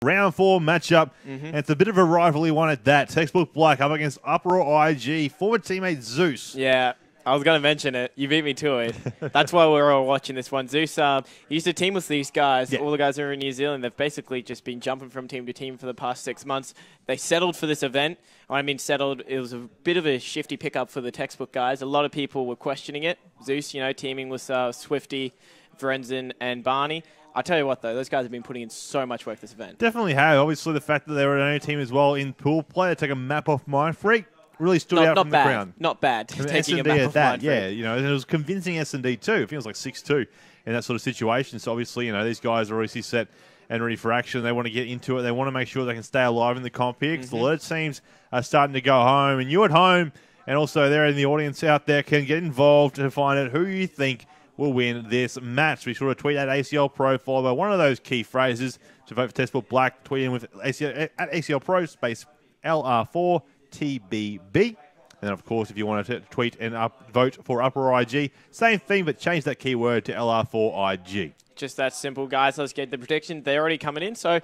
Round 4 matchup, and it's a bit of a rivalry one at that. Textbook Black up against Uproar.IG, former teammate Zeus. Yeah, I was going to mention it. You beat me to it. That's why we're all watching this one. Zeus, he used to team with these guys. Yeah. All the guys who are in New Zealand, they've basically just been jumping from team to team for the past 6 months. They settled for this event. When I mean settled, it was a bit of a shifty pickup for the Textbook guys. A lot of people were questioning it. Zeus, teaming with Swifty, Vrenzen, and Barney. I'll tell you what, though, those guys have been putting in so much work this event. Definitely have. Obviously, the fact that they were an only team as well in pool play, they take a map off Mindfreak, really stood out from the ground. Not bad. Taking a map off Mindfreak. Yeah, and it was convincing S&D too. I think it was like 6-2 in that sort of situation. So obviously, these guys are obviously set and ready for action. They want to get into it. They want to make sure they can stay alive in the comp here because a lot of teams are starting to go home. And you at home, and also there in the audience out there, can get involved to find out who you think will win this match. Be sure to tweet at ACL Pro, followed by one of those key phrases to vote for Textbook Black. Tweet in with ACL, at ACL Pro space LR4 TBB. And then, of course, if you want to tweet and vote for Uproar.IG, same thing, but change that keyword to LR4IG. Just that simple, guys. Let's get the prediction. They're already coming in, so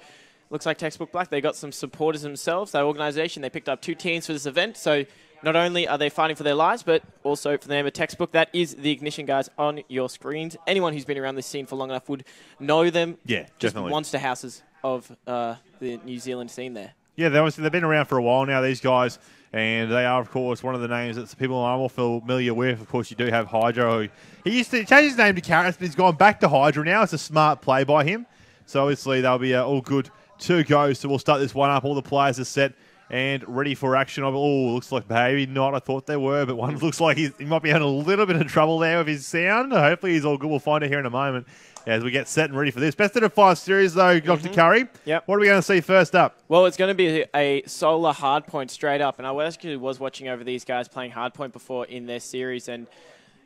looks like Textbook Black, they got some supporters themselves. That organisation, they picked up 2 teams for this event, so not only are they fighting for their lives, but also for the name of Textbook. That is the Ignition guys on your screens. Anyone who's been around this scene for long enough would know them. Yeah, just definitely. Monster houses of the New Zealand scene there. Yeah, they've been around for a while now, these guys, and they are, of course, one of the names that people are more familiar with. Of course, you do have Hydro. He used to change his name to Carrots, but he's gone back to Hydro now. It's a smart play by him. So obviously they'll be all good to go. So we'll start this one up. All the players are set and ready for action. Oh, looks like maybe not. I thought they were, but one looks like he might be having a little bit of trouble there with his sound. Hopefully he's all good. We'll find it here in a moment as we get set and ready for this. Best of 5 series, though, Dr. Curry. Yep. What are we going to see first up? Well, it's going to be a solar hardpoint straight up. And I actually was watching over these guys playing hardpoint before in their series, and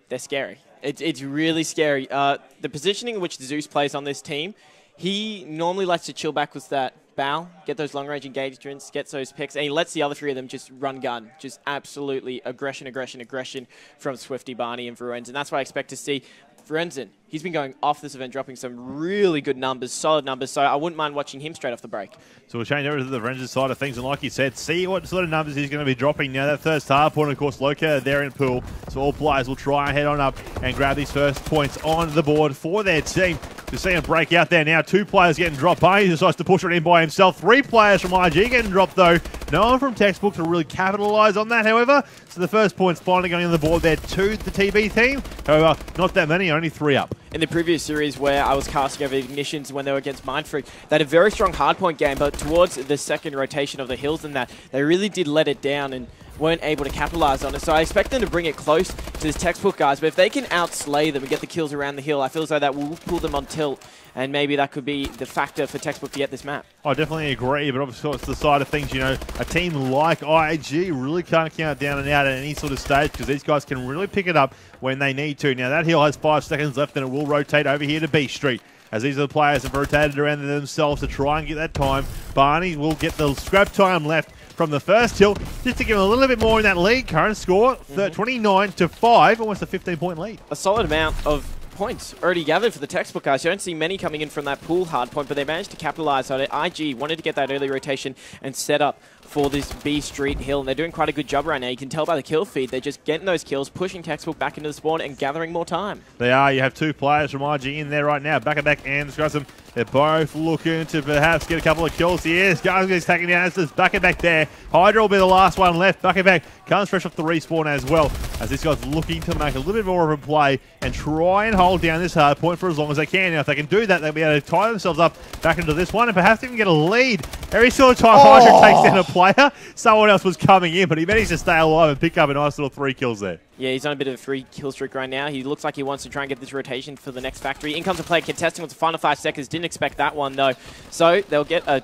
they're scary. It's really scary. The positioning in which Zeus plays on this team, he normally likes to chill back with that bow, get those long-range engagements, gets those picks, and he lets the other 3 of them just run gun. Just absolutely aggression from Swifty, Barney, and Vrenzen. And that's what I expect to see. Vrenzen, he's been going off this event, dropping some really good numbers, solid numbers, so I wouldn't mind watching him straight off the break. So we'll change over to the Vrenzen side of things, and like you said, see what sort of numbers he's going to be dropping. Now, that first hard point, of course, located there in pool, so all players will try and head on up and grab these first points on the board for their team. We're seeing a break out there now. 2 players getting dropped. Barney decides to push it in by himself. 3 players from IG getting dropped, though. No one from Textbook to really capitalise on that, however. So the first point's finally going on the board there to the TB team. However, not that many, only 3 up. In the previous series where I was casting over Ignitions when they were against Mindfreak, they had a very strong hardpoint game, but towards the second rotation of the hills and that, they really did let it down and weren't able to capitalize on it. So I expect them to bring it close to this Textbook guys, but if they can outslay them and get the kills around the hill, I feel as though that will pull them on tilt, and maybe that could be the factor for Textbook to get this map. I definitely agree, but obviously it's the side of things, a team like IG really can't count down and out at any sort of stage because these guys can really pick it up when they need to. Now that hill has 5 seconds left and it will rotate over here to B Street. As these are the players have rotated around themselves to try and get that time. Barney will get the scrap time left from the first hill, just to give him a little bit more in that lead. Current score, 29-5, almost a 15-point lead. A solid amount of points already gathered for the Textbook guys. You don't see many coming in from that pool hard point, but they managed to capitalize on it. IG wanted to get that early rotation and set up for this B Street hill, and they're doing quite a good job right now. You can tell by the kill feed. They're just getting those kills, pushing Textbook back into the spawn and gathering more time. They are. You have 2 players from IG in there right now. Back and Scrussum. They're both looking to perhaps get a couple of kills here. Guys taking down this back there. Hydra will be the last one left. Back comes fresh off the respawn as well, as this guy's looking to make a little bit more of a play and try and hold down this hard point for as long as they can. Now, if they can do that, they'll be able to tie themselves up back into this one and perhaps even get a lead. Every single time Hydra takes down a player, someone else was coming in, but he managed to stay alive and pick up a nice little 3 kills there. Yeah, he's on a bit of a 3-kill streak right now. He looks like he wants to try and get this rotation for the next factory. In comes a player contesting with the final 5 seconds. Didn't expect that one, though. So they'll get a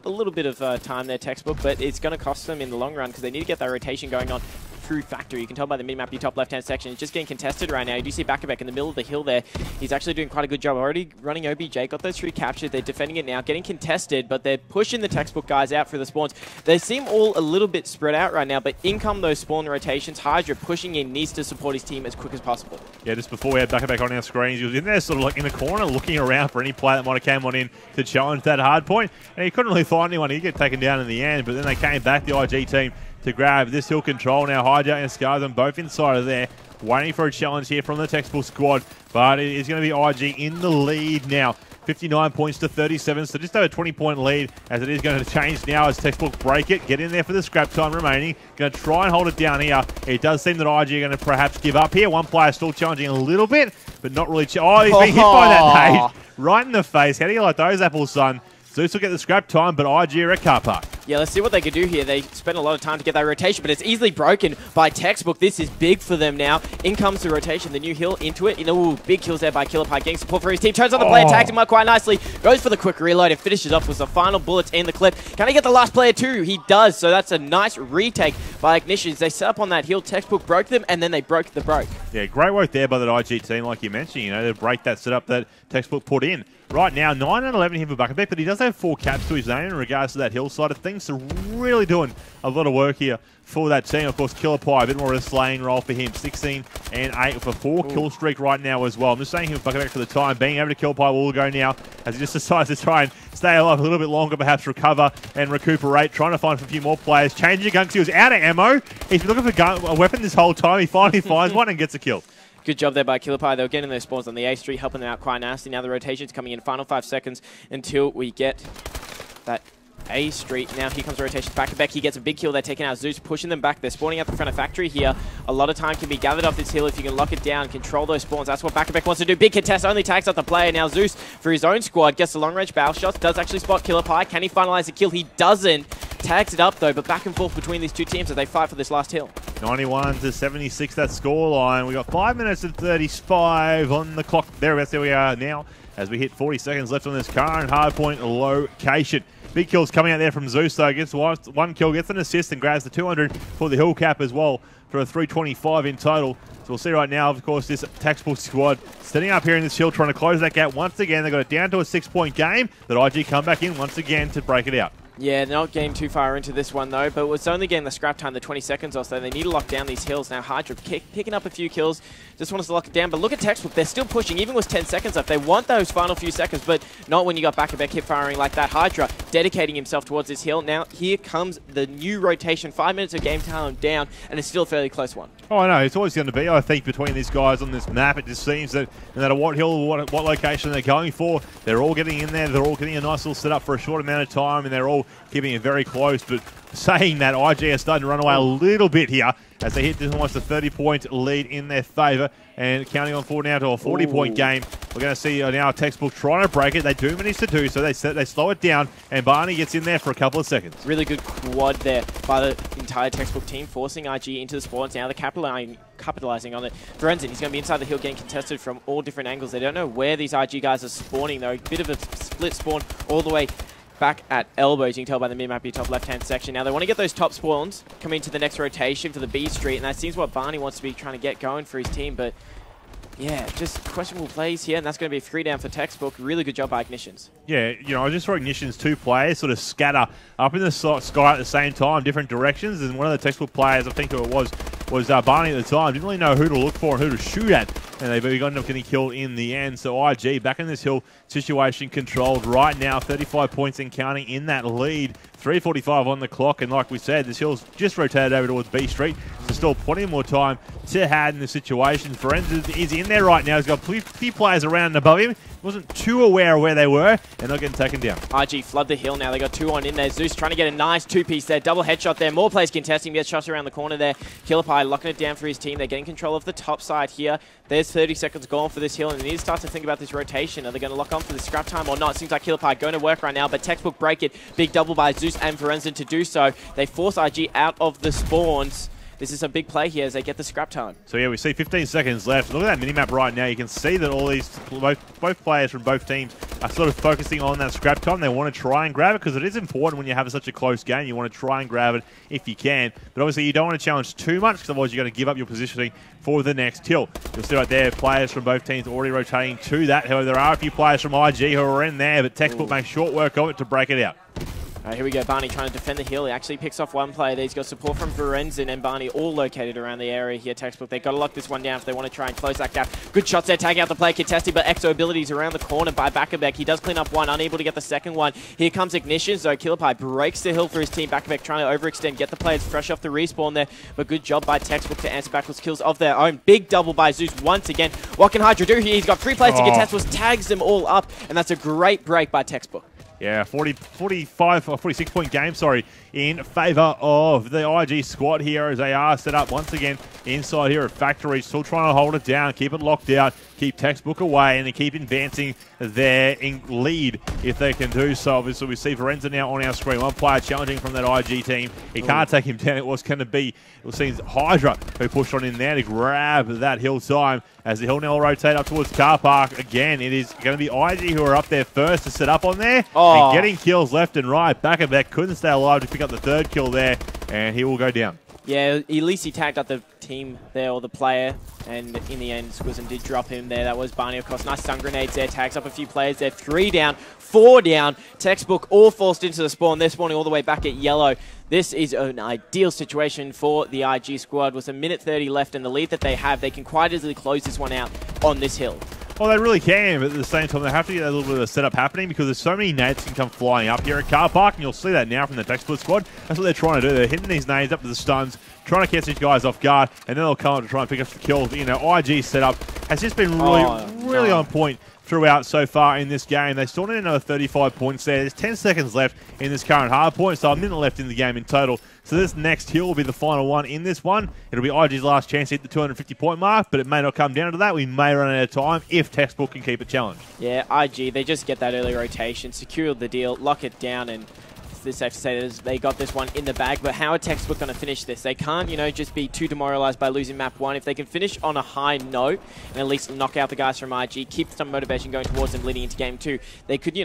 little bit of time there, Textbook, but it's going to cost them in the long run because they need to get that rotation going on. through factory. You can tell by the mini-map, your top left-hand section. It's just getting contested right now. You do see Back in the middle of the hill there. He's actually doing quite a good job. Already running OBJ, got those 3 captured. They're defending it now, getting contested, but they're pushing the textbook guys out for the spawns. They seem all a little bit spread out right now, but in come those spawn rotations. Hydra pushing in, needs to support his team as quick as possible. Yeah, just before we had Back on our screens, he was in there sort of like in the corner looking around for any player that might have came on in to challenge that hard point, and he couldn't really find anyone. He'd get taken down in the end, but then they came back, the IG team, to grab this hill control. Now Hydra and Scar, both inside of there, waiting for a challenge here from the textbook squad, but it is going to be IG in the lead now. 59 points to 37, so just over a 20-point lead, as it is going to change now as textbook break it. Get in there for the scrap time remaining. Going to try and hold it down here. It does seem that IG are going to perhaps give up here. One player still challenging a little bit, but not really. Oh, he's been hit by that nade right in the face. How do you like those apples, son? Zeus will get the scrap time, but IG are at car park. Yeah, let's see what they can do here. They spent a lot of time to get that rotation, but it's easily broken by textbook. This is big for them now. In comes the rotation, the new hill into it. Ooh, big kills there by Killerpie, getting support for his team. Turns on the player, tagged him up quite nicely. Goes for the quick reload and finishes off with the final bullets in the clip. Can he get the last player too? He does, so that's a nice retake by Ignitions. They set up on that hill. Textbook broke them, and then they broke the broke. Yeah, great work there by that IG team, like you mentioned. You know, to break that setup that textbook put in. Right now, 9 and 11 here for Buckebeck, but he does have 4 caps to his name in regards to that hill side of things. So really doing a lot of work here for that team. Of course, Killerpie, a bit more of a slaying role for him. 16 and 8 for 4 kill streak right now as well. I'm just saying him Buckebeck for the time. Being able to Killerpie will go now as he just decides to try and stay alive a little bit longer, perhaps recover and recuperate. Trying to find a few more players. Changing gun because he was out of ammo. He's been looking for a weapon this whole time. He finally finds one and gets a kill. Good job there by Killerpie. They were getting their spawns on the A Street, helping them out quite nasty. Now the rotation's coming in. Final 5 seconds until we get that A Street. Now here comes the rotation back to back. He gets a big kill. They're taking out Zeus, pushing them back. They're spawning out the front of factory here. A lot of time can be gathered off this hill if you can lock it down, control those spawns. That's what Back wants to do. Big contest, only tags out the player. Now Zeus, for his own squad, gets the long range barrel shots. Does actually spot Killerpie. Can he finalize the kill? He doesn't. Tags it up though, but back and forth between these two teams as they fight for this last hill. 91 to 76, that scoreline. We got 5 minutes and 35 on the clock. There we are now as we hit 40 seconds left on this current hardpoint location. Big kills coming out there from Zeus though. Gets one kill, gets an assist and grabs the 200 for the hill cap as well for a 325 in total. So we'll see right now, of course, this textbook squad standing up here in this hill trying to close that gap once again. They got it down to a 6-point game. That IG come back in once again to break it out. Yeah, they're not getting too far into this one, though, but it's only getting the scrap time, the 20 seconds or so. They need to lock down these hills. Now, Hydra picking up a few kills. Just wants to lock it down, but look at textbook. They're still pushing, even with 10 seconds left. They want those final few seconds, but not when you got back-to-back hip firing like that. Hydra dedicating himself towards this hill. Now, here comes the new rotation. 5 minutes of game time down, and it's still a fairly close one. Oh, I know. It's always going to be, I think, between these guys on this map. It just seems that no matter what hill, what location they're going for, they're all getting in there. They're all getting a nice little setup for a short amount of time, and they're all keeping it very close. But saying that, IG are starting to run away a little bit here as they hit almost a 30-point lead in their favour and counting on forward now to a 40-point game. We're going to see now textbook trying to break it. They do manage to do so. They slow it down, and Barney gets in there for a couple of seconds. Really good quad there by the entire textbook team, forcing IG into the spawns. Now they're capitalizing on it. Forensic, he's going to be inside the hill, getting contested from all different angles. They don't know where these IG guys are spawning, though. A bit of a split spawn all the way back at elbows. You can tell by the mid-map top left-hand section. Now they want to get those top spawns coming into the next rotation for the B Street, and that seems what Barney wants to be trying to get going for his team, but yeah, just questionable plays here, and that's going to be a 3 down for textbook. Really good job by Ignitions. Yeah, you know, I just saw Ignitions 2 players sort of scatter up in the sky at the same time, different directions, and one of the textbook players, I think who it was Barney at the time, didn't really know who to look for and who to shoot at, and they ended up getting killed in the end. So IG back in this hill situation, controlled right now, 35 points and counting in that lead. 3:45 on the clock, and like we said, this hill's just rotated over towards B Street, so still plenty more time to have in the situation. Forensic is in there right now. He's got a few players around and above him. Wasn't too aware of where they were, and not getting taken down. IG flood the hill now. They got 2 on in there. Zeus trying to get a nice 2-piece there. Double headshot there. More players contesting. Gets shots around the corner there. Killerpie locking it down for his team. They're getting control of the top side here. There's 30 seconds gone for this hill, and they need to start to think about this rotation. Are they going to lock on for the scrap time or not? Seems like Killerpie going to work right now, but textbook break it. Big double by Zeus and Forensic to do so. They force IG out of the spawns. this is a big play here as they get the scrap time. So yeah, we see 15 seconds left. Look at that minimap right now. You can see that all these, both players from both teams are sort of focusing on that scrap time. They want to try and grab it because it is important when you have such a close game. You want to try and grab it if you can. But obviously you don't want to challenge too much because otherwise you're going to give up your positioning for the next hill. You'll see right there, players from both teams already rotating to that. However, there are a few players from IG who are in there, but TextBook makes short work of it to break it out. Here we go, Barney trying to defend the hill. He actually picks off one player there. He's got support from Verenzen and Barney all located around the area here. TextBook, they've got to lock this one down if they want to try and close that gap. Good shots there, tagging out the play, contested, but Exo abilities around the corner by Backerbeck. He does clean up one, unable to get the second one. Here comes Ignition, so Killer Pie breaks the hill for his team. Backerbeck trying to overextend, get the players fresh off the respawn there, but good job by TextBook to answer backwards kills of their own. Big double by Zeus once again. What can Hydra do here? He's got 3 players to contest, tags them all up, and that's a great break by TextBook. Yeah, 45 or 46-point game, in favour of the IG squad here as they are set up once again inside here at Factory. Still trying to hold it down, keep it locked out, keep TextBook away, and then keep advancing their lead if they can do so. Obviously, we see Verenza now on our screen. One player challenging from that IG team. He can't take him down. It was going to be, it seems, Hydra who pushed on in there to grab that hill time as the hill now will rotate up towards car park. Again, it is going to be IG who are up there first to set up on there. And getting kills left and right. Backerbeck couldn't stay alive to pick up the 3rd kill there, and he will go down. Yeah, at least he tagged up the team there, or the player, and in the end, Squizzen did drop him there. That was Barney, of course. Nice stun grenades there, tags up a few players there. 3 down, 4 down. TextBook all forced into the spawn. They're spawning all the way back at yellow. This is an ideal situation for the IG squad. With a minute 30 left and the lead that they have, they can quite easily close this one out on this hill. Well, they really can, but at the same time, they have to get a little bit of a setup happening because there's so many nades can come flying up here at car park, and you'll see that now from the TextBook squad. That's what they're trying to do. They're hitting these nades up to the stuns, trying to catch these guys off guard, and then they'll come up to try and pick up the kills. You know, IG setup has just been really on point throughout so far in this game. They still need another 35 points there. There's 10 seconds left in this current hard point, so a minute left in the game in total. So this next hill will be the final one in this one. It'll be IG's last chance to hit the 250-point mark, but it may not come down to that. We may run out of time if TextBook can keep it challenged. Yeah, IG, they just get that early rotation, secure the deal, lock it down, and it's safe to say that they got this one in the bag. But how are TextBook going to finish this? They can't, just be too demoralized by losing map 1. If they can finish on a high note and at least knock out the guys from IG, keep some motivation going towards them leading into game 2, they could,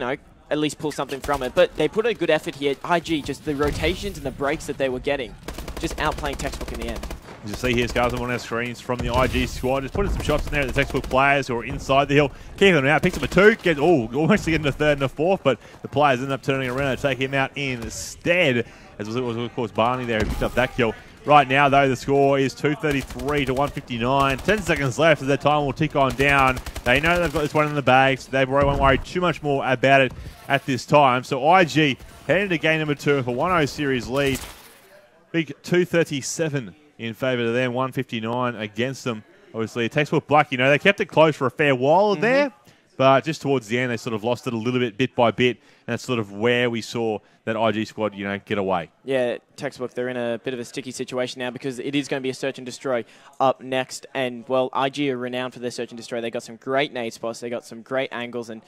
at least pull something from it. But they put a good effort here. IG, just the rotations and the breaks that they were getting, just outplaying TextBook in the end. As you see here, scars on our screens from the IG squad. Just putting some shots in there at the TextBook players who are inside the hill. Keeping them out. Picks up a 2. Almost getting a 3rd and a 4th, but the players end up turning around to take him out instead. As it was, of course, Barney there who picked up that kill. Right now, though, the score is 233 to 159. 10 seconds left as their time will tick on down. They know they've got this one in the bag, so they won't worry too much more about it at this time. So IG heading to game number 2 for 1-0 series lead. Big 237 in favour of them, 159 against them. Obviously, TextBook Black, they kept it close for a fair while there, but just towards the end, they sort of lost it a little bit by bit, and that's sort of where we saw that IG squad, get away. Yeah, TextBook, they're in a bit of a sticky situation now because it is going to be a search and destroy up next, and, well, IG are renowned for their search and destroy. They got some great nade spots, they got some great angles, and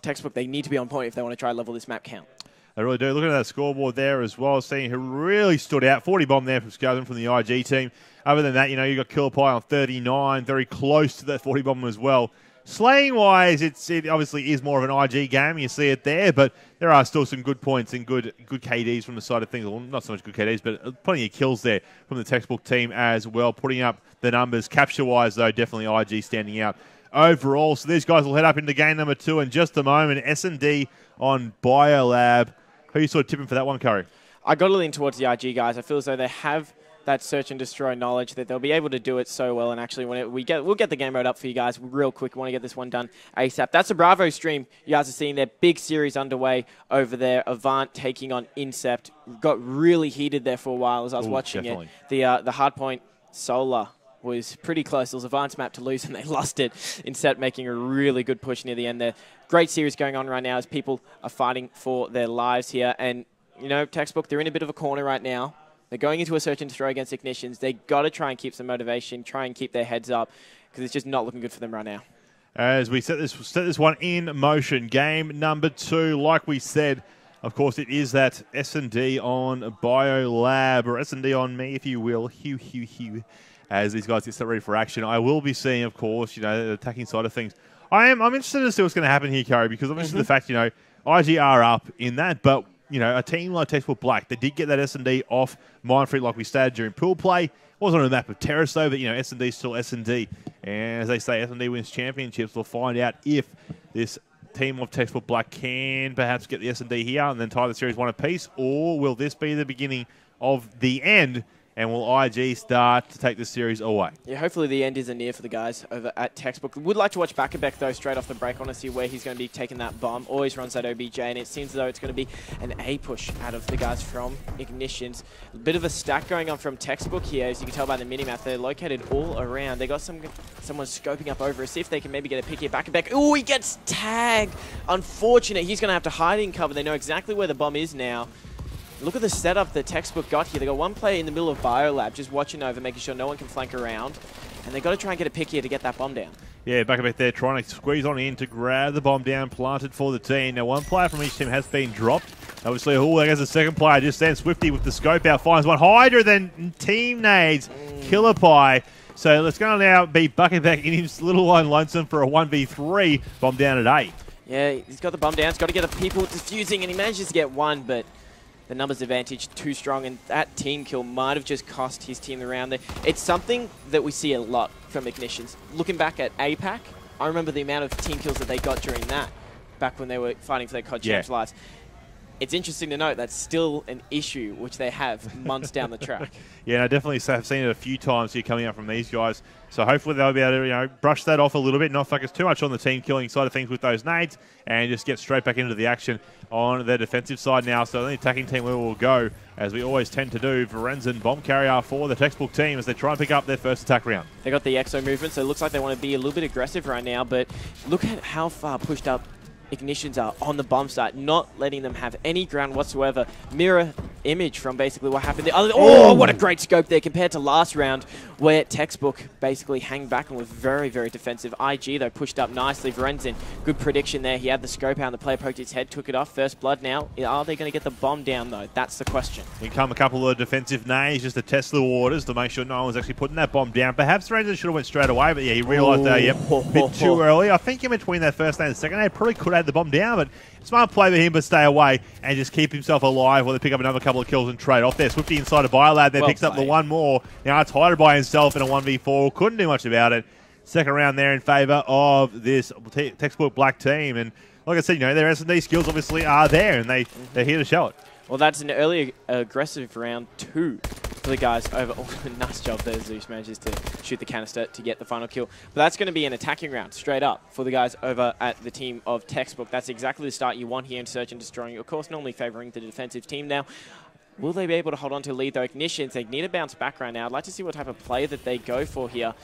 TextBook, they need to be on point if they want to try to level this map count. They really do. Looking at that scoreboard there as well, seeing who really stood out. 40 bomb there from Scouten from the IG team. Other than that, you got Killer Pie on 39, very close to that 40 bomb as well. Slaying-wise, it obviously is more of an IG game. You see it there, but there are still some good points and good KDs from the side of things. Well, not so much good KDs, but plenty of kills there from the TextBook team as well, putting up the numbers. Capture-wise, though, definitely IG standing out overall. So these guys will head up into game number 2 in just a moment. S&D on Biolab. Who are you sort of tipping for that one, Curry? I got to lean towards the IG guys. I feel as though they have that search and destroy knowledge that they'll be able to do it so well. And actually, we'll get the game mode up for you guys real quick. We want to get this one done ASAP. That's a Bravo stream. You guys are seeing their big series underway over there. Avant taking on Incept. Got really heated there for a while as I was watching it. The hardpoint Solar was pretty close. It was Avant's map to lose, and they lost it. Incept making a really good push near the end there. Great series going on right now as people are fighting for their lives here. And, TextBook, they're in a bit of a corner right now. They're going into a search and destroy against Ignitions. They got to try and keep some motivation, try and keep their heads up, because it's just not looking good for them right now. As we set this one in motion, game number 2, like we said, Of course, it is that S&D on BioLab, or S&D on me, if you will. Hugh. As these guys get set ready for action. I will be seeing, of course, the attacking side of things. I'm interested to see what's going to happen here, Curry, because obviously the fact, IG are up in that, but, a team like TextBook Black, they did get that S&D off Mindfreak like we stated during pool play. Wasn't on a map of Terrace, though, but, S&D is still S&D. And as they say, S&D wins championships. We'll find out if this team of TextBook Black can perhaps get the S&D here and then tie the series one apiece, or will this be the beginning of the end? And will IG start to take this series away? Yeah, hopefully the end isn't near for the guys over at TextBook. Would like to watch Bakabek, though, straight off the break. I want to see where he's going to be taking that bomb. Always runs that OBJ, and it seems as though it's going to be an A push out of the guys from Ignitions. A bit of a stack going on from TextBook here, as you can tell by the minimap. They're located all around. They got someone scoping up over, see if they can maybe get a pick here. Bakabek, oh, he gets tagged. Unfortunate. He's going to have to hide in cover. They know exactly where the bomb is now. Look at the setup that TextBook got here. They got one player in the middle of BioLab, just watching over, making sure no one can flank around. And they got to try and get a pick here to get that bomb down. Yeah, back there trying to squeeze on in to grab the bomb down, planted for the team. Now, one player from each team has been dropped. Obviously, there goes the second player just then. Swifty with the scope out, finds one. Hydra then team nades. Killer Pie. So let's go now be Buckeback in his little line lonesome for a 1v3. Bomb down at 8. Yeah, he's got the bomb down. He's got to get the people defusing, and he manages to get one, but the numbers advantage too strong, and that team kill might have just cost his team the round there. It's something that we see a lot from Ignitions. Looking back at APAC, I remember the amount of team kills that they got during that, back when they were fighting for their COD champs lives. It's interesting to note that's still an issue which they have months down the track. Yeah, I definitely have seen it a few times here coming out from these guys. So hopefully they'll be able to brush that off a little bit, not focus too much on the team killing side of things with those nades, and just get straight back into the action on their defensive side now. So the attacking team will go, as we always tend to do. Varenzen bomb carrier for the TextBook team as they try and pick up their first attack round. They got the EXO movement, so it looks like they want to be a little bit aggressive right now, but look at how far pushed up Ignitions are on the bomb site, not letting them have any ground whatsoever. Mirror image from basically what happened. Oh, what a great scope there compared to last round, where TextBook basically hang back and was very, very defensive. IG, though, pushed up nicely. Varenzen, good prediction there. He had the scope out and the player poked his head, took it off. First blood now. Are they going to get the bomb down, though? That's the question. Here come a couple of defensive nades just to test the waters to make sure no one's actually putting that bomb down. Perhaps Varenzen should have went straight away, but yeah, he realised that, a bit too early. I think in between that first nade and second nade, probably could have had the bomb down, but smart play for him, but stay away and just keep himself alive while they pick up another couple of kills and trade off there. Swifty inside of BioLab there, picks up the one more. Now it's Hydra by himself in a 1v4. Couldn't do much about it. Second round there in favour of this TextBook Black team. And like I said, their S&D skills obviously are there, and they're here to show it. Well, that's an early aggressive round 2 for the guys over. Oh, nice job there. Zeus manages to shoot the canister to get the final kill. But that's going to be an attacking round straight up for the guys over at the team of TextBook. That's exactly the start you want here in Search and Destroying. Of course, normally favouring the defensive team now. Will they be able to hold on to lead, though? Ignitions, they need to bounce back right now. I'd like to see what type of play that they go for here.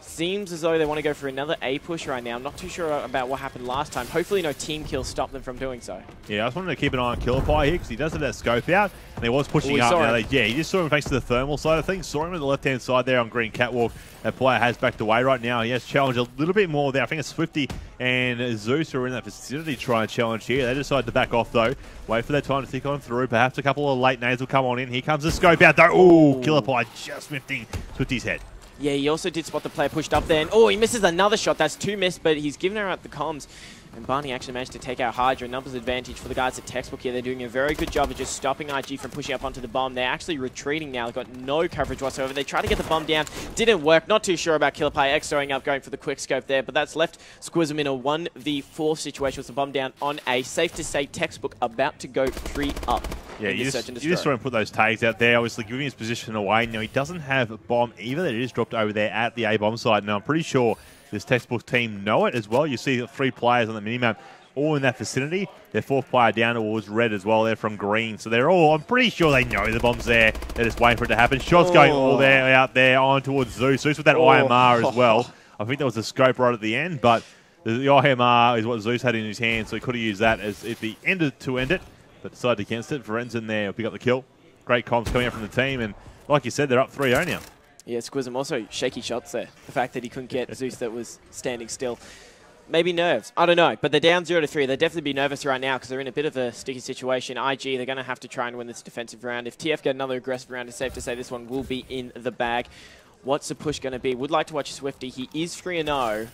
Seems as though they want to go for another A push right now. I'm not too sure about what happened last time. Hopefully no team kills stop them from doing so. Yeah, I just wanted to keep an eye on Killer Pie here because he does have that scope out and he was pushing up. Now he just saw him thanks to the thermal side of things. Saw him on the left-hand side there on Green Catwalk. That player has backed away right now. He has challenged a little bit more there. I think it's Swifty and Zeus who are in that vicinity to try and challenge here. They decide to back off though. Wait for their time to tick on through. Perhaps a couple of late nades will come on in. Here comes the scope out though. Ooh, Killer Pie just lifting Swifty's head. Yeah, he also did spot the player pushed up there. And, he misses another shot. That's 2 missed, but he's given her out the comms. And Barney actually managed to take out Hydra. Numbers advantage for the guys at TextBook here. They're doing a very good job of just stopping IG from pushing up onto the bomb. They're actually retreating now. They've got no coverage whatsoever. They tried to get the bomb down. Didn't work. Not too sure about Killer Pie exoing up, going for the quick scope there. But that's left Squizm in a 1v4 situation with the bomb down on A. Safe to say TextBook about to go 3 up. Yeah, you just try and put those tags out there, obviously giving his position away. Now, he doesn't have a bomb either. That is dropped over there at the A bomb side. Now, I'm pretty sure this TextBook team know it as well. You see 3 players on the minimap all in that vicinity. Their 4th player down towards red as well. They're from green. So they're all, I'm pretty sure they know the bomb's there. They're just waiting for it to happen. Shots going all there, out there, on towards Zeus. Zeus with that IMR as well. I think that was the scope right at the end, but the IMR is what Zeus had in his hand, so he could have used that as if he ended to end it, but decided against it. Varenzen there will pick up the kill. Great comms coming out from the team, and like you said, they're up 3-0 now. Yeah, Squizm also shaky shots there. The fact that he couldn't get Zeus that was standing still. Maybe nerves. I don't know. But they're down 0-3. They'd definitely be nervous right now because they're in a bit of a sticky situation. IG, they're going to have to try and win this defensive round. If TF get another aggressive round, it's safe to say this one will be in the bag. What's the push going to be? Would like to watch Swifty. He is 3-0.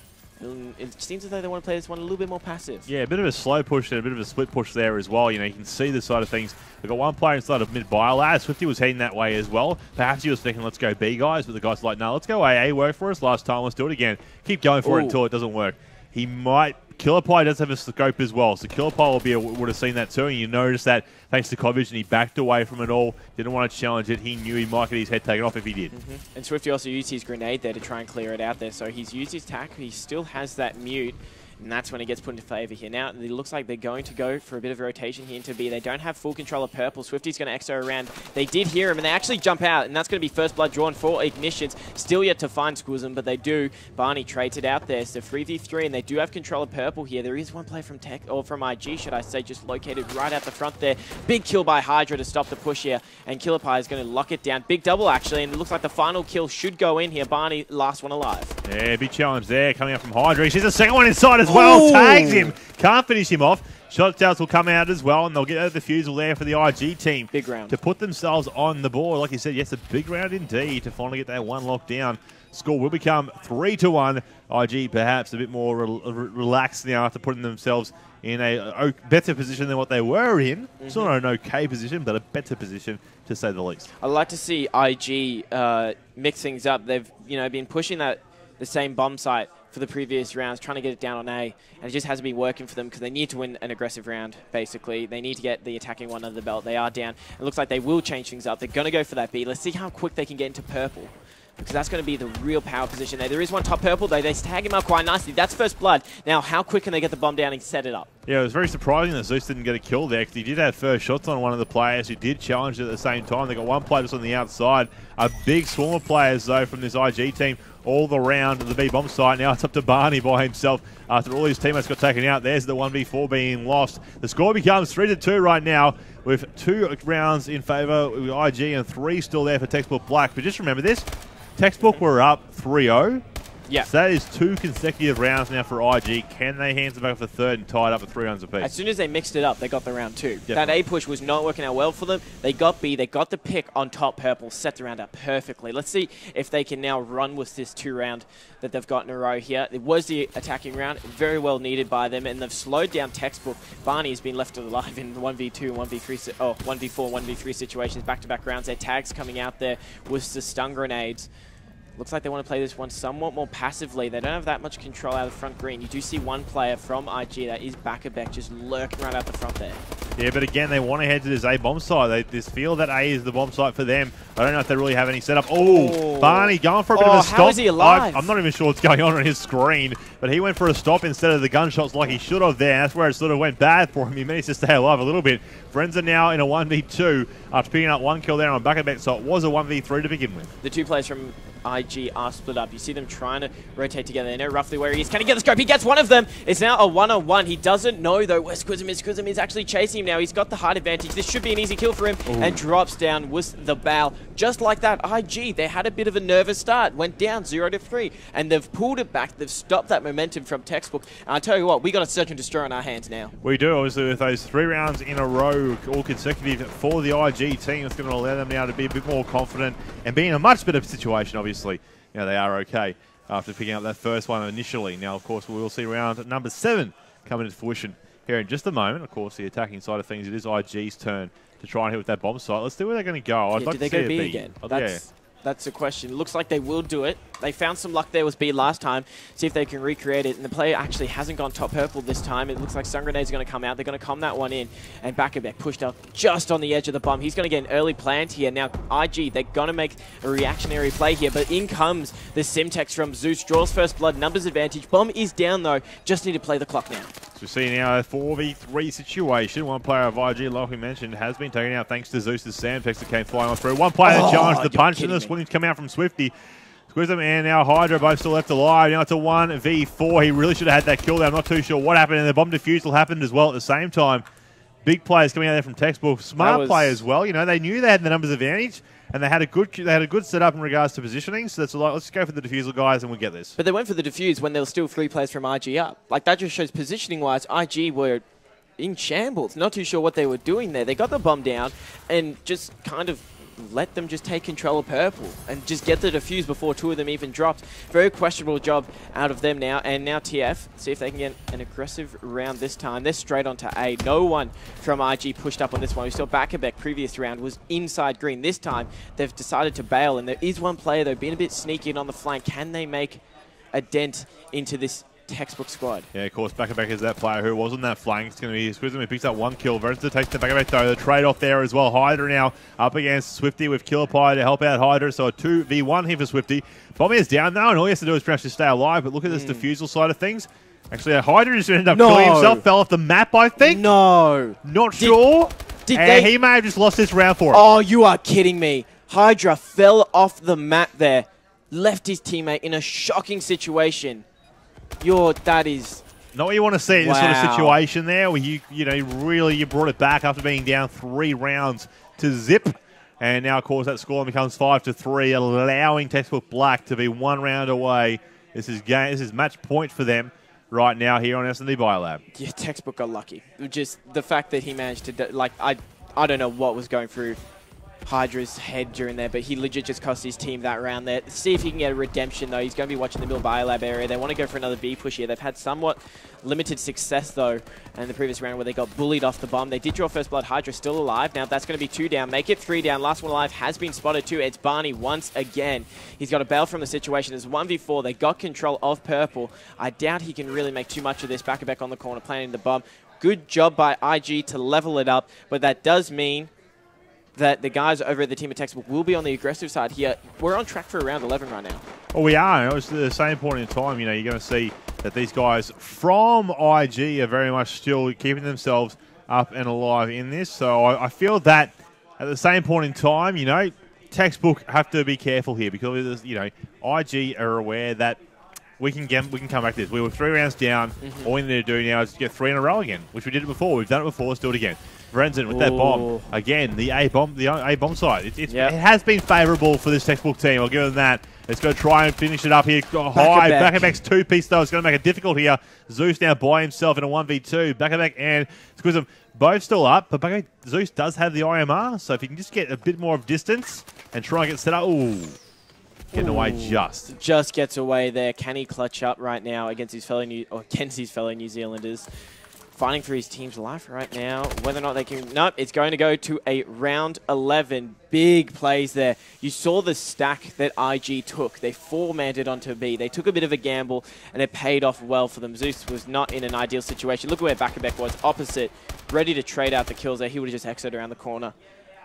It seems as though they want to play this one a little bit more passive. Yeah, a bit of a slow push and a bit of a split push there as well. You know, you can see the side of things. They've got one player inside of mid-bio. Swifty was heading that way as well. Perhaps he was thinking, let's go B, guys. But the guys are like, no, let's go AA. Work for us last time. Let's do it again. Keep going for it until it doesn't work. He might... Killer Pie does have a scope as well, so Killer Pie would have seen that too, and you notice that thanks to Covage, and he backed away from it all, didn't want to challenge it. He knew he might get his head taken off if he did. And Swifty also used his grenade there to try and clear it out there, so he's used his tack, he still has that mute, and that's when it gets put into favour here. Now, it looks like they're going to go for a bit of rotation here into B. They don't have full control of purple. Swifty's going to exo around. They did hear him, and they actually jump out, and that's going to be first blood drawn for Ignitions. Still yet to find Squizem, but they do. Barney trades it out there. So 3v3, and they do have control of purple here. There is one player from from IG, should I say, just located right out the front there. Big kill by Hydra to stop the push here, and Killer Pie is going to lock it down. Big double, actually, and it looks like the final kill should go in here. Barney, last one alive. Yeah, big challenge there coming up from Hydra. He sees the second one inside as well. Tags him. Can't finish him off. Shot outs will come out as well, and they'll get the defusal there for the IG team. Big round. To put themselves on the board. Like you said, yes, a big round indeed to finally get that one locked down. Score will become 3-1. IG perhaps a bit more relaxed now after putting themselves in a better position than what they were in. It's not an okay position, but a better position to say the least. I'd like to see IG mix things up. They've been pushing the same bomb site for the previous rounds, trying to get it down on A, and it just hasn't been working for them because they need to win an aggressive round, basically. They need to get the attacking one under the belt. They are down. It looks like they will change things up. They're going to go for that B. Let's see how quick they can get into purple, because that's going to be the real power position there. There is one top purple, though. They tag him up quite nicely. That's first blood. Now, how quick can they get the bomb down and set it up? Yeah, it was very surprising that Zeus didn't get a kill there, because he did have first shots on one of the players who did challenge it at the same time. They got one player just on the outside. A big swarm of players, though, from this IG team all around the B bomb site. Now it's up to Barney by himself after all his teammates got taken out. There's the 1v4 being lost. The score becomes 3-2 right now, with 2 rounds in favour with IG and 3 still there for TextBook Black. But just remember this, TextBook were up 3-0. Yeah. So that is 2 consecutive rounds now for IG. Can they hands them back for the third and tie it up at 3 rounds apiece? As soon as they mixed it up, they got the round 2. Definitely. That A push was not working out well for them. They got B, they got the pick on top purple, set the round up perfectly. Let's see if they can now run with this 2 round that they've got in a row here. It was the attacking round, very well needed by them, and they've slowed down TextBook. Barney has been left alive in 1v2, 1v3, 1v4, 1v3 situations, back-to-back rounds. Their tags coming out there with the stun grenades. Looks like they want to play this one somewhat more passively. They don't have that much control out of the front green. You do see one player from IG, that is Backerbeck, just lurking right out the front there. Yeah, but again, they want to head to this A bomb site. They just feel that A is the bomb site for them. I don't know if they really have any setup. Oh, Barney going for a bit of a stop. How is he alive? I'm not even sure what's going on his screen, but he went for a stop instead of the gunshots like he should have there. That's where it sort of went bad for him. He managed to stay alive a little bit. Friends are now in a 1v2 after picking up 1 kill there on Backerbeck, so it was a 1v3 to begin with. The 2 players from IG are split up. You see them trying to rotate together. They know roughly where he is. Can he get the scope? He gets one of them. It's now a 1-on-1. He doesn't know, though, where Squizem is. Squizem is actually chasing him now. He's got the height advantage. This should be an easy kill for him. And drops down with the bow. Just like that, IG, they had a bit of a nervous start. Went down 0-3. And they've pulled it back. They've stopped that momentum from TextBook. And I'll tell you what, we got a search and destroy on our hands now. We do, obviously, with those 3 rounds in a row, all consecutive for the IG team. It's going to allow them now to be a bit more confident and be in a much better situation, obviously. You know, they are okay after picking up that first one initially. Now, of course, we will see round number 7 coming into fruition here in just a moment. Of course, the attacking side of things, it is IG's turn to try and hit with that bomb site. Let's see where they're going to go. I'd like to see it B again? That's the question. It looks like they will do it. They found some luck there with B last time. See if they can recreate it. And the player actually hasn't gone top purple this time. It looks like stun grenades are going to come out. They're going to calm that one in. And Backerbeck pushed up just on the edge of the bomb. He's going to get an early plant here. Now, IG, they're going to make a reactionary play here. But in comes the Simtex from Zeus. Draws first blood. Numbers advantage. Bomb is down, though. Just need to play the clock now. So we see now a 4v3 situation. One player of IG, like we mentioned, has been taken out thanks to Zeus's Samtex that came flying on through. One player challenged the punch, and this one come out from Swifty. Squizem and now Hydra both still left alive. Now it's a 1v4. He really should have had that kill there. I'm not too sure what happened, and the bomb defusal happened as well at the same time. big players coming out there from Textbook. Smart play as well. You know, they knew they had the numbers advantage, and they had a good setup in regards to positioning. So that's a lot. Let's go for the defusal, guys, and we'll get this. But they went for the defuse when there were still 3 players from IG up. Like, that just shows positioning-wise, IG were in shambles. Not too sure what they were doing there. They got the bomb down and just kind of let them just take control of purple and just get the defuse before 2 of them even dropped. Very questionable job out of them now. And now TF, see if they can get an aggressive round this time. They're straight onto A. No one from IG pushed up on this one. We saw Backerbeck previous round was inside green. This time, they've decided to bail. And there is one player, though, being a bit sneaky on the flank. Can they make a dent into this Textbook squad? Yeah, of course, Backerbeck is that player who was on that flank. It's going to be Squizum who picks up 1 kill. Verenza takes the Backerbeck, though. The trade-off there as well. Hydra now up against Swifty with Killer Pie to help out Hydra. So a 2v1 here for Swifty. Bomby is down now, and all he has to do is pretty much just stay alive. But look at this defusal side of things. Actually, Hydra just ended up killing himself. Fell off the map, I think. No. Not sure. And he may have just lost this round for it. Oh, you are kidding me. Hydra fell off the map there. Left his teammate in a shocking situation. That is not what you want to see. This sort of situation there where you brought it back after being down 3 rounds to zip, and now of course that score becomes 5-3, allowing Textbook Black to be 1 round away. This is match point for them right now here on S&D Biolab. Yeah, Textbook got lucky. Just the fact that he managed to I don't know what was going through Hydra's head during there, but he legit just cost his team that round there. See if he can get a redemption, though. He's going to be watching the middle biolab area. They want to go for another B push here. They've had somewhat limited success, though, in the previous round where they got bullied off the bomb. They did draw first blood. Hydra still alive. Now that's going to be 2 down. Make it 3 down. Last one alive has been spotted, too. It's Barney once again. He's got a bail from the situation. It's 1v4. They got control of purple. I doubt he can really make too much of this. Back on the corner, planting the bomb. Good job by IG to level it up, but that does mean that the guys over at the team of Textbook will be on the aggressive side here. We're on track for around 11 right now. Well, we are. It's the same point in time. You're going to see that these guys from IG are very much still keeping themselves up and alive in this. So I feel that at the same point in time, Textbook have to be careful here because, IG are aware that we can come back to this. We were 3 rounds down. All we need to do now is get 3 in a row again, which we did it before. We've done it before. Let's do it again. Verenzen with that bomb. Again, the A bomb side. It has been favourable for this Textbook team. I'll give them that. It's going to try and finish it up here. High. Backerbeck's 2-piece, though. It's going to make it difficult here. Zeus now by himself in a 1v2. Backerbeck and Squizum both still up, but Zeus does have the IMR, so if he can just get a bit more of distance and try and get set up. Ooh. Getting away just. Just gets away there. Can he clutch up right now against his fellow New Zealanders? Fighting for his team's life right now. Whether or not they can... Nope, it's going to go to a round 11. Big plays there. You saw the stack that IG took. They 4-manned it onto B. They took a bit of a gamble, and it paid off well for them. Zeus was not in an ideal situation. Look at where Backerbeck was. Opposite. Ready to trade out the kills there. He would have just exited around the corner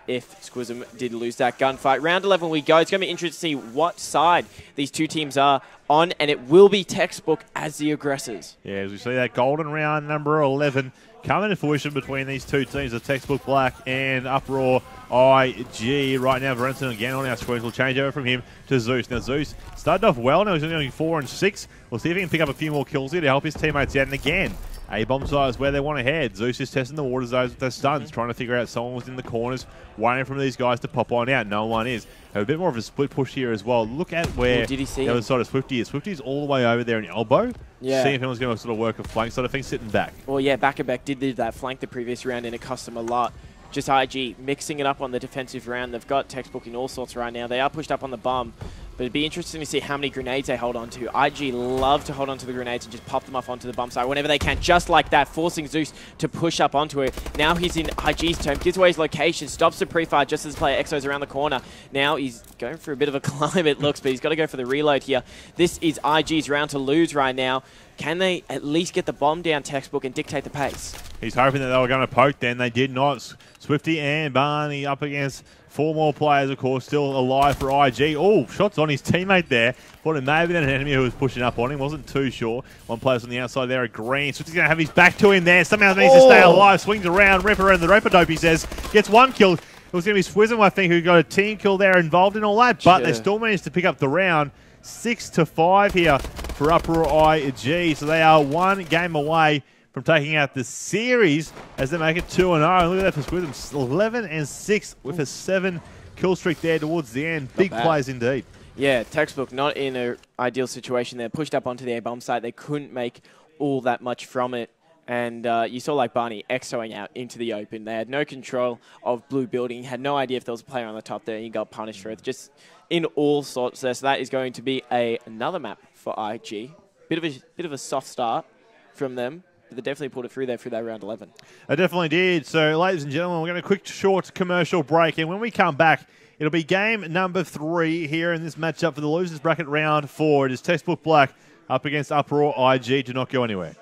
if Squizum did lose that gunfight. Round 11 we go. It's going to be interesting to see what side these two teams are on, and it will be Textbook as the aggressors. Yeah, as we see that golden round number 11 coming to fruition between these two teams, the Textbook Black and Uproar.IG. Right now, Verenson again on our screens. We'll change over from him to Zeus. Now, Zeus started off well. Now he's only 4 and 6. We'll see if he can pick up a few more kills here to help his teammates out. And again, A-bomb side is where they want to head. Zeus is testing the water zones with their stuns, trying to figure out someone was in the corners, waiting for these guys to pop on out. No one is. Have a bit more of a split push here as well. Look at where did he see the other side of Swifty is. Swifty's all the way over there in elbow. Yeah. Seeing if anyone's going to sort of work a flank sort of thing, sitting back. Well, yeah, Backerbeck did that flank the previous round, and it cost them a lot. Just IG mixing it up on the defensive round. They've got Textbook in all sorts right now. They are pushed up on the bum. But it'd be interesting to see how many grenades they hold on to. IG love to hold on to the grenades and just pop them off onto the bump side whenever they can, just like that, forcing Zeus to push up onto it. Now he's in IG's turn, gives away his location, stops the pre-fire just as player Exo's around the corner. Now he's going for a bit of a climb, it looks, but he's got to go for the reload here. This is IG's round to lose right now. Can they at least get the bomb down, Textbook, and dictate the pace? He's hoping that they were going to poke then. They did not. Swifty and Barney up against 4 more players, of course, still alive for IG. Oh, shots on his teammate there. Thought it may have been an enemy who was pushing up on him. Wasn't too sure. One player's on the outside there at green. Swifty's going to have his back to him there. Somehow needs to stay alive. Swings around. Ripper and the rope-a-dope, he says. Gets 1 kill. It was going to be Swizzum, I think, who got a team kill there involved in all that. But they still managed to pick up the round. 6-5 here for Uproar.IG. So they are 1 game away from taking out the series as they make it 2-0. And look at that for Squidham, 11-6 with a 7 kill streak there towards the end. Big plays indeed. Yeah, TextBook not in an ideal situation there. Pushed up onto the A-bomb site. They couldn't make all that much from it. And you saw like Barney exoing out into the open. They had no control of blue building. Had no idea if there was a player on the top there. He got punished for it. Just in all sorts there. So that is going to be another map for IG. Bit of a soft start from them. But they definitely pulled it through there through that round 11. They definitely did. So, ladies and gentlemen, we're going to quick, short commercial break. And when we come back, it'll be game number 3 here in this matchup for the losers bracket round 4. It is TextBook Black up against Uproar IG. Do not go anywhere.